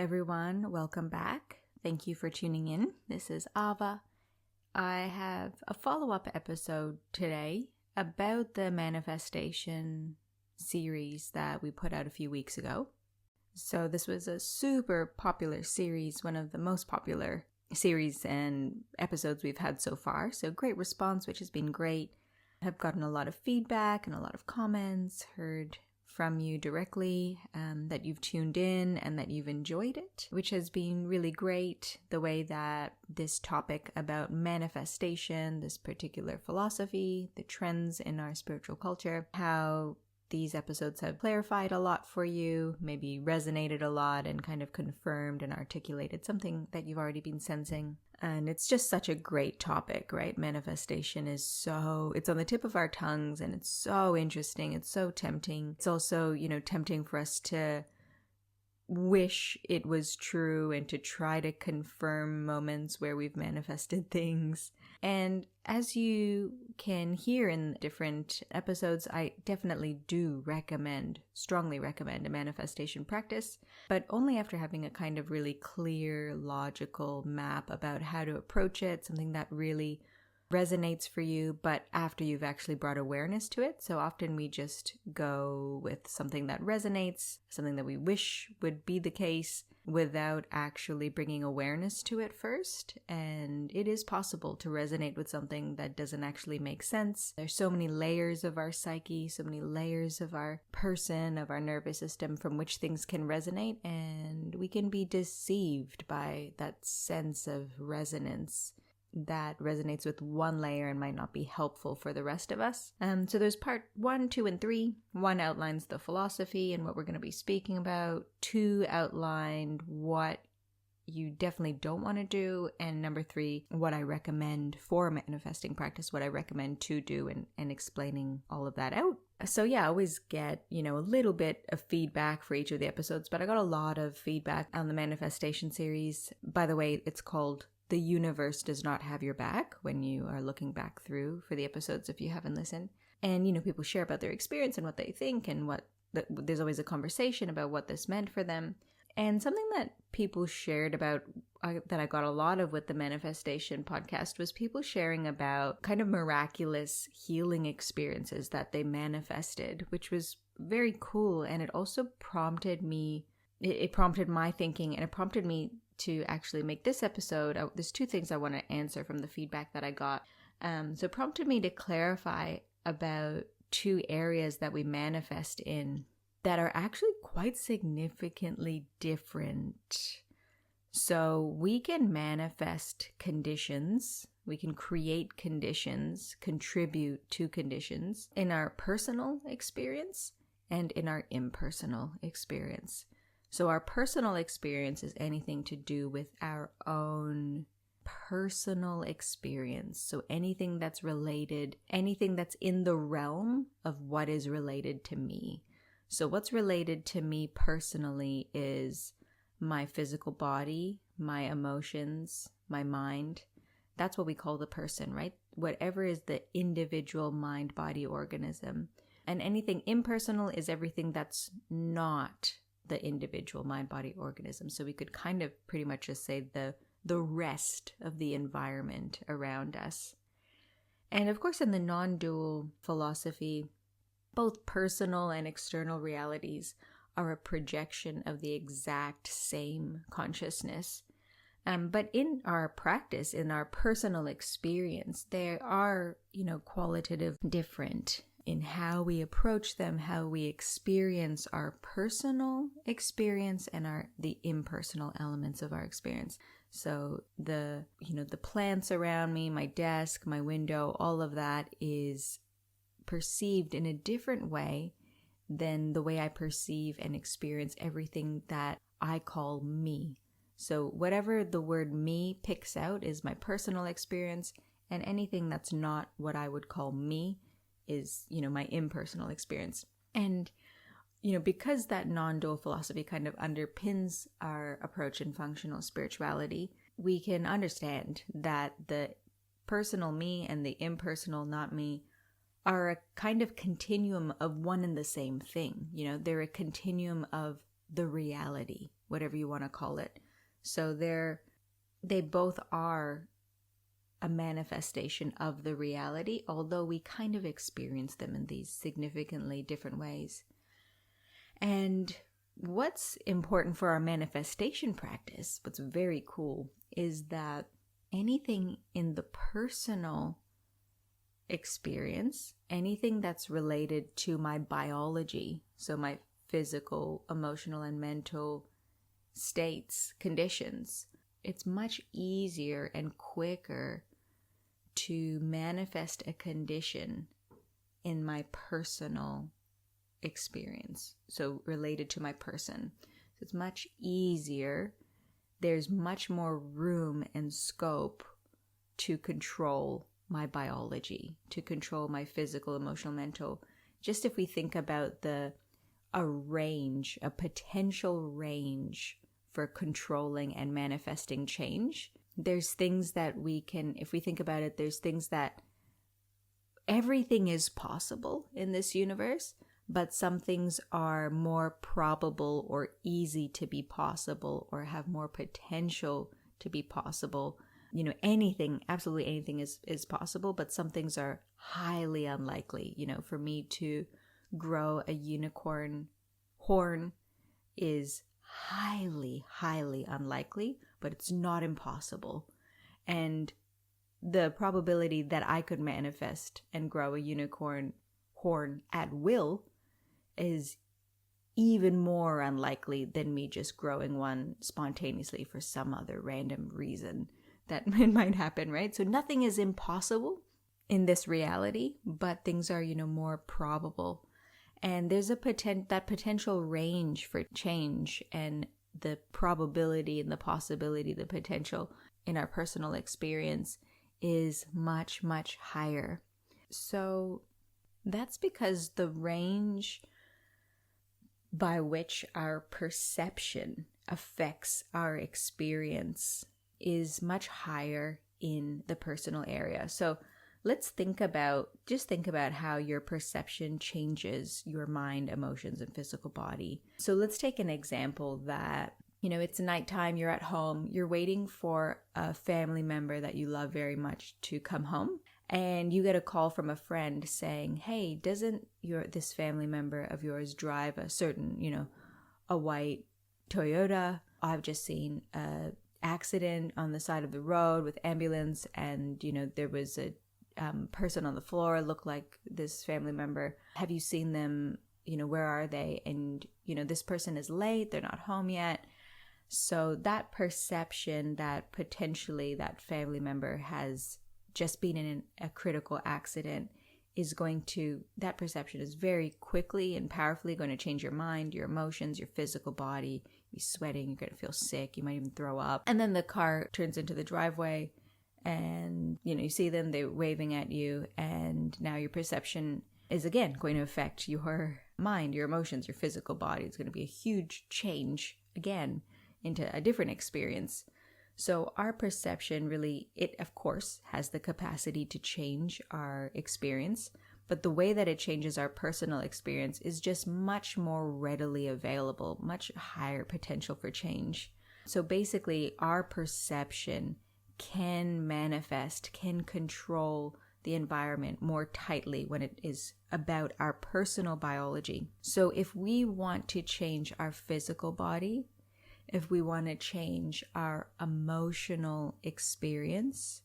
everyone. Welcome back. Thank you for tuning in. This is Ava. I have a follow-up episode today about the manifestation series that we put out a few weeks ago. So this was a super popular series, one of the most popular series and episodes we've had so far. So great response, which has been great. I've gotten a lot of feedback and a lot of comments, heard from you directly that you've tuned in and that you've enjoyed it, which has been really great. The way that this topic about manifestation, this particular philosophy, the trends in our spiritual culture, how these episodes have clarified a lot for you, maybe resonated a lot and kind of confirmed and articulated something that you've already been sensing. And it's just such a great topic, right? Manifestation is it's on the tip of our tongues and it's so interesting. It's so tempting. It's also, tempting for us to wish it was true and to try to confirm moments where we've manifested things. And as you can hear in different episodes, I definitely do strongly recommend a manifestation practice, but only after having a kind of really clear, logical map about how to approach it, something that really resonates for you, but after you've actually brought awareness to it. So often we just go with something that resonates, something that we wish would be the case without actually bringing awareness to it first. And it is possible to resonate with something that doesn't actually make sense. There's so many layers of our psyche, so many layers of our person, of our nervous system from which things can resonate, and we can be deceived by that sense of resonance that resonates with one layer and might not be helpful for the rest of us. So there's part 1, 2, and 3. 1 outlines the philosophy and what we're going to be speaking about. 2 outlined what you definitely don't want to do. And number 3, what I recommend for a manifesting practice, what I recommend to do, and explaining all of that out. So yeah, I always get, a little bit of feedback for each of the episodes, but I got a lot of feedback on the manifestation series. By the way, it's called The Universe Does Not Have Your Back when you are looking back through for the episodes if you haven't listened. And, people share about their experience and what they think and there's always a conversation about what this meant for them. And something that people shared about that I got a lot of with the manifestation podcast was people sharing about kind of miraculous healing experiences that they manifested, which was very cool. And it also prompted me, it prompted my thinking, and it prompted me to actually make this episode. There's 2 things I want to answer from the feedback that I got. So it prompted me to clarify about 2 areas that we manifest in that are actually quite significantly different. So we can manifest conditions, we can create conditions, contribute to conditions in our personal experience and in our impersonal experience. So our personal experience is anything to do with our own personal experience. So anything that's related, anything that's in the realm of what is related to me. So what's related to me personally is my physical body, my emotions, my mind. That's what we call the person, right? Whatever is the individual mind, body, organism. And anything impersonal is everything that's not the individual mind, body, organism. So we could kind of pretty much just say the rest of the environment around us. And of course, in the non-dual philosophy, both personal and external realities are a projection of the exact same consciousness. But in our practice, in our personal experience, there are, qualitative different in how we approach them, how we experience our personal experience and the impersonal elements of our experience. So the plants around me, my desk, my window, all of that is perceived in a different way than the way I perceive and experience everything that I call me. So whatever the word me picks out is my personal experience, and anything that's not what I would call me is, my impersonal experience. And, because that non-dual philosophy kind of underpins our approach in functional spirituality, we can understand that the personal me and the impersonal not me are a kind of continuum of one and the same thing. They're a continuum of the reality, whatever you want to call it. So they both are a manifestation of the reality, although we kind of experience them in these significantly different ways. And what's important for our manifestation practice, what's very cool, is that anything in the personal experience, anything that's related to my biology, so my physical, emotional, and mental states, conditions, it's much easier and quicker to manifest a condition in my personal experience, so related to my person. So it's much easier. There's much more room and scope to control my biology, to control my physical, emotional, mental. Just if we think about a potential range for controlling and manifesting change, there's things that we can, if we think about it, there's things that everything is possible in this universe, but some things are more probable or easy to be possible or have more potential to be possible. Anything, absolutely anything is possible, but some things are highly unlikely. For me to grow a unicorn horn is highly, highly unlikely, but it's not impossible. And the probability that I could manifest and grow a unicorn horn at will is even more unlikely than me just growing one spontaneously for some other random reason that it might happen, right? So nothing is impossible in this reality, but things are, more probable. And there's that potential range for change, and the probability and the possibility, the potential in our personal experience is much, much higher. So that's because the range by which our perception affects our experience is much higher in the personal area. So let's think about how your perception changes your mind, emotions, and physical body. So let's take an example that, it's nighttime, you're at home, you're waiting for a family member that you love very much to come home, and you get a call from a friend saying, hey, doesn't this family member of yours drive a certain, a white Toyota? I've just seen a accident on the side of the road with ambulance, and, there was a person on the floor, looked like this family member. Have you seen them? Where are they? And, this person is late, they're not home yet. So that perception that potentially that family member has just been in a critical accident that perception is very quickly and powerfully going to change your mind, your emotions, your physical body. You'll be sweating, you're going to feel sick, you might even throw up. And then the car turns into the driveway, and you see them, they're waving at you, and now your perception is again going to affect your mind, your emotions, your physical body. It's going to be a huge change again into a different experience. So our perception really, it of course has the capacity to change our experience, but the way that it changes our personal experience is just much more readily available, much higher potential for change. So basically our perception can control the environment more tightly when it is about our personal biology. So if we want to change our physical body, if we want to change our emotional experience,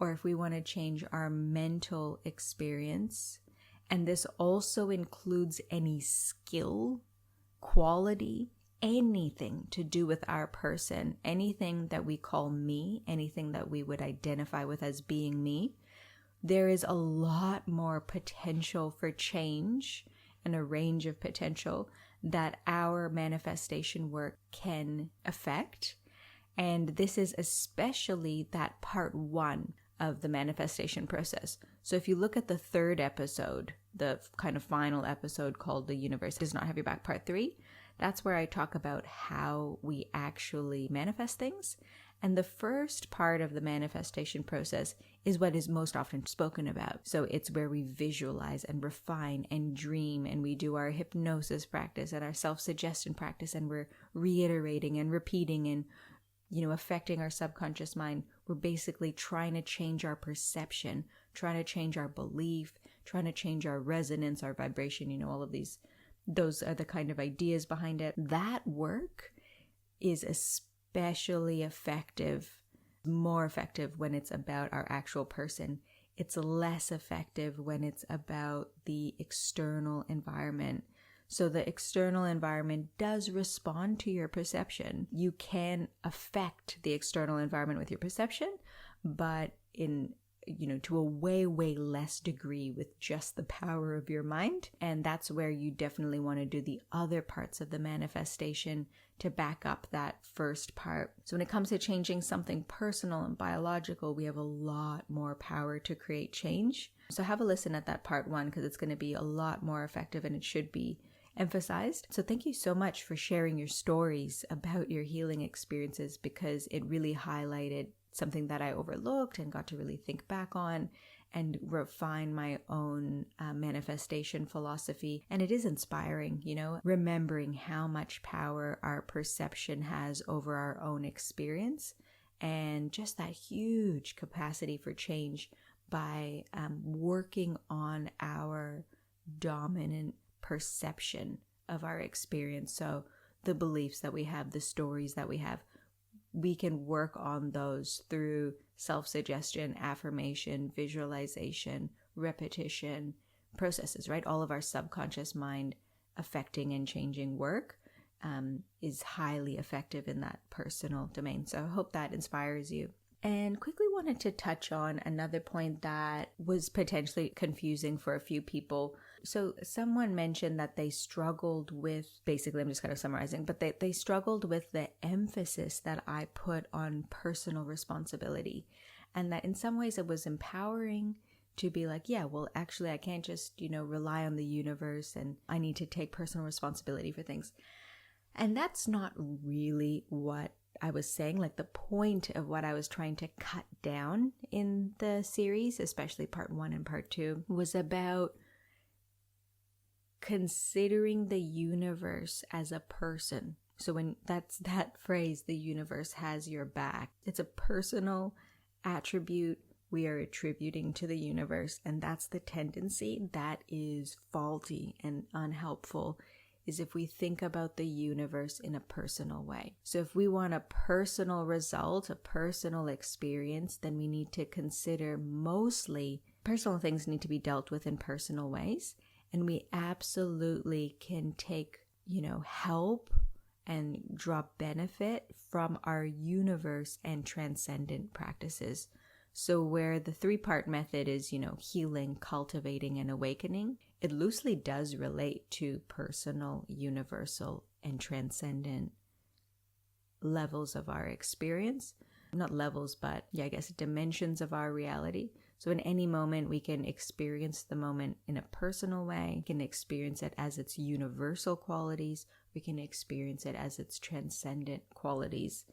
or if we want to change our mental experience, and this also includes any skill, quality, anything to do with our person, anything that we call me, anything that we would identify with as being me, there is a lot more potential for change and a range of potential that our manifestation work can affect. And this is especially that part 1 of the manifestation process. So if you look at the 3rd episode, the kind of final episode called The Universe Does Not Have Your Back, part 3, that's where I talk about how we actually manifest things. And the first part of the manifestation process is what is most often spoken about. So it's where we visualize and refine and dream, and we do our hypnosis practice and our self-suggestion practice, and we're reiterating and repeating and, affecting our subconscious mind. We're basically trying to change our perception, trying to change our belief, trying to change our resonance, our vibration, all of these. Those are the kind of ideas behind it. That work is especially effective, more effective when it's about our actual person. It's less effective when it's about the external environment. So the external environment does respond to your perception. You can affect the external environment with your perception, but to a way, way less degree with just the power of your mind. And that's where you definitely want to do the other parts of the manifestation to back up that first part. So when it comes to changing something personal and biological, we have a lot more power to create change. So have a listen at that part 1, because it's going to be a lot more effective and it should be emphasized. So thank you so much for sharing your stories about your healing experiences, because it really highlighted something that I overlooked and got to really think back on and refine my own manifestation philosophy. And it is inspiring, remembering how much power our perception has over our own experience, and just that huge capacity for change by working on our dominant perception of our experience. So the beliefs that we have, the stories that we have, we can work on those through self-suggestion, affirmation, visualization, repetition processes, right? All of our subconscious mind affecting and changing work is highly effective in that personal domain. So I hope that inspires you. And quickly wanted to touch on another point that was potentially confusing for a few people. So someone mentioned that they struggled with, basically I'm just kind of summarizing, but they struggled with the emphasis that I put on personal responsibility. And that in some ways it was empowering to be like, yeah, well, actually I can't just, rely on the universe, and I need to take personal responsibility for things. And that's not really what I was saying. Like, the point of what I was trying to cut down in the series, especially part 1 and part 2, was about considering the universe as a person. So when that's that phrase, the universe has your back, it's a personal attribute we are attributing to the universe. And that's the tendency that is faulty and unhelpful, is if we think about the universe in a personal way. So if we want a personal result, a personal experience, then we need to consider mostly personal things need to be dealt with in personal ways. And we absolutely can take, help and draw benefit from our universe and transcendent practices. So where the 3-part method is, healing, cultivating, and awakening, it loosely does relate to personal, universal, and transcendent levels of our experience. Not levels, but I guess dimensions of our reality. So in any moment, we can experience the moment in a personal way. We can experience it as its universal qualities. We can experience it as its transcendent qualities.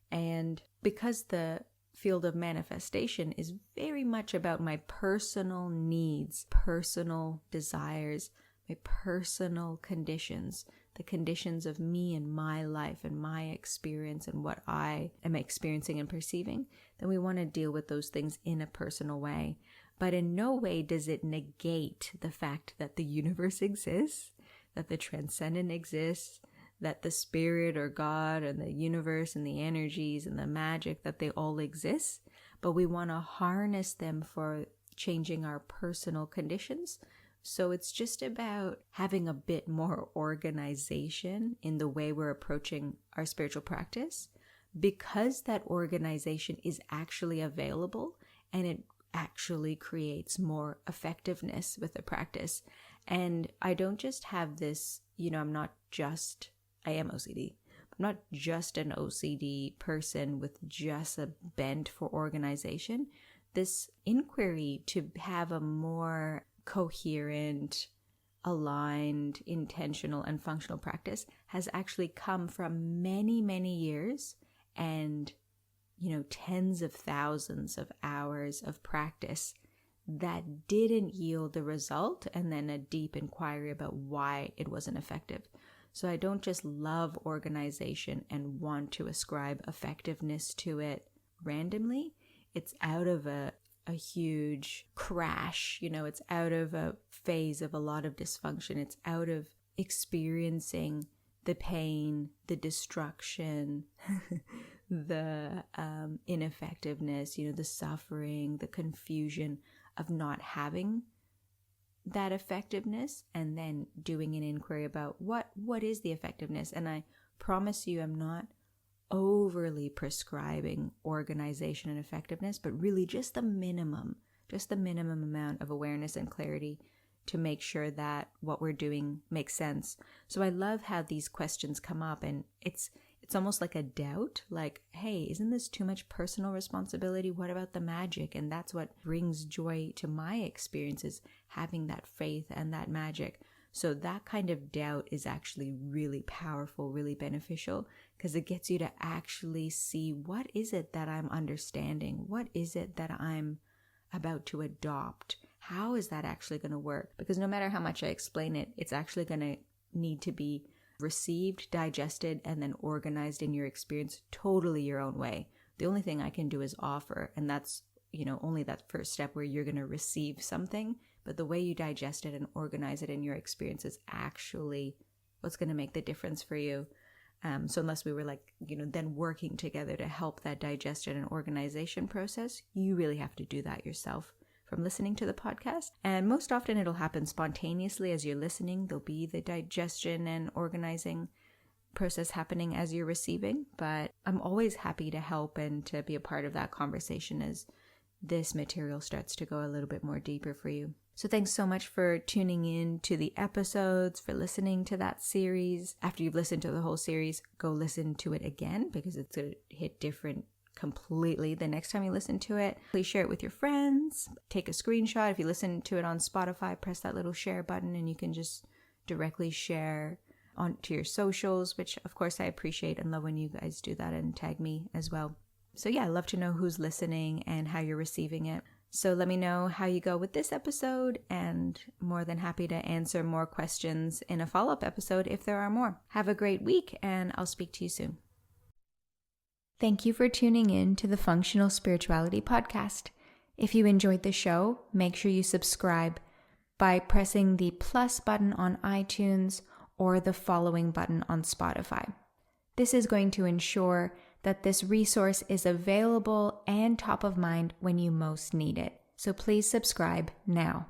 And because the field of manifestation is very much about my personal needs, personal desires, my personal conditions, the conditions of me and my life and my experience and what I am experiencing and perceiving, then we want to deal with those things in a personal way. But in no way does it negate the fact that the universe exists, that the transcendent exists, that the spirit or God and the universe and the energies and the magic, that they all exist. But we want to harness them for changing our personal conditions. So it's just about having a bit more organization in the way we're approaching our spiritual practice, because that organization is actually available and it actually creates more effectiveness with the practice. And I don't just have this, I am OCD. I'm not just an OCD person with just a bent for organization. This inquiry to have a more coherent, aligned, intentional, and functional practice has actually come from many, many years and, tens of thousands of hours of practice that didn't yield the result, and then a deep inquiry about why it wasn't effective. So I don't just love organization and want to ascribe effectiveness to it randomly. It's out of a huge crash, it's out of a phase of a lot of dysfunction. It's out of experiencing the pain, the destruction, the ineffectiveness, the suffering, the confusion of not having that effectiveness, and then doing an inquiry about what is the effectiveness. And I promise you, I'm not overly prescribing organization and effectiveness, but really just the minimum amount of awareness and clarity to make sure that what we're doing makes sense. So I love how these questions come up, and it's almost like a doubt, like, hey, isn't this too much personal responsibility? What about the magic? And that's what brings joy to my experiences, having that faith and that magic. So that kind of doubt is actually really powerful, really beneficial, because it gets you to actually see, what is it that I'm understanding? What is it that I'm about to adopt? How is that actually going to work? Because no matter how much I explain it, it's actually going to need to be received, digested, and then organized in your experience totally your own way. The only thing I can do is offer, and that's, only that first step where you're going to receive something, but the way you digest it and organize it in your experience is actually what's going to make the difference for you. So unless we were then working together to help that digestion and organization process, you really have to do that yourself from listening to the podcast. And most often it'll happen spontaneously as you're listening. There'll be the digestion and organizing process happening as you're receiving. But I'm always happy to help and to be a part of that conversation as this material starts to go a little bit more deeper for you. So thanks so much for tuning in to the episodes, for listening to that series. After you've listened to the whole series, go listen to it again, because it's going to hit different completely the next time you listen to it. Please share it with your friends. Take a screenshot. If you listen to it on Spotify, press that little share button and you can just directly share onto your socials, which of course I appreciate and love when you guys do that and tag me as well. So yeah, I love to know who's listening and how you're receiving it. So let me know how you go with this episode, and more than happy to answer more questions in a follow-up episode if there are more. Have a great week, and I'll speak to you soon. Thank you for tuning in to the Functional Spirituality Podcast. If you enjoyed the show, make sure you subscribe by pressing the plus button on iTunes or the following button on Spotify. This is going to ensure that this resource is available and top of mind when you most need it. So please subscribe now.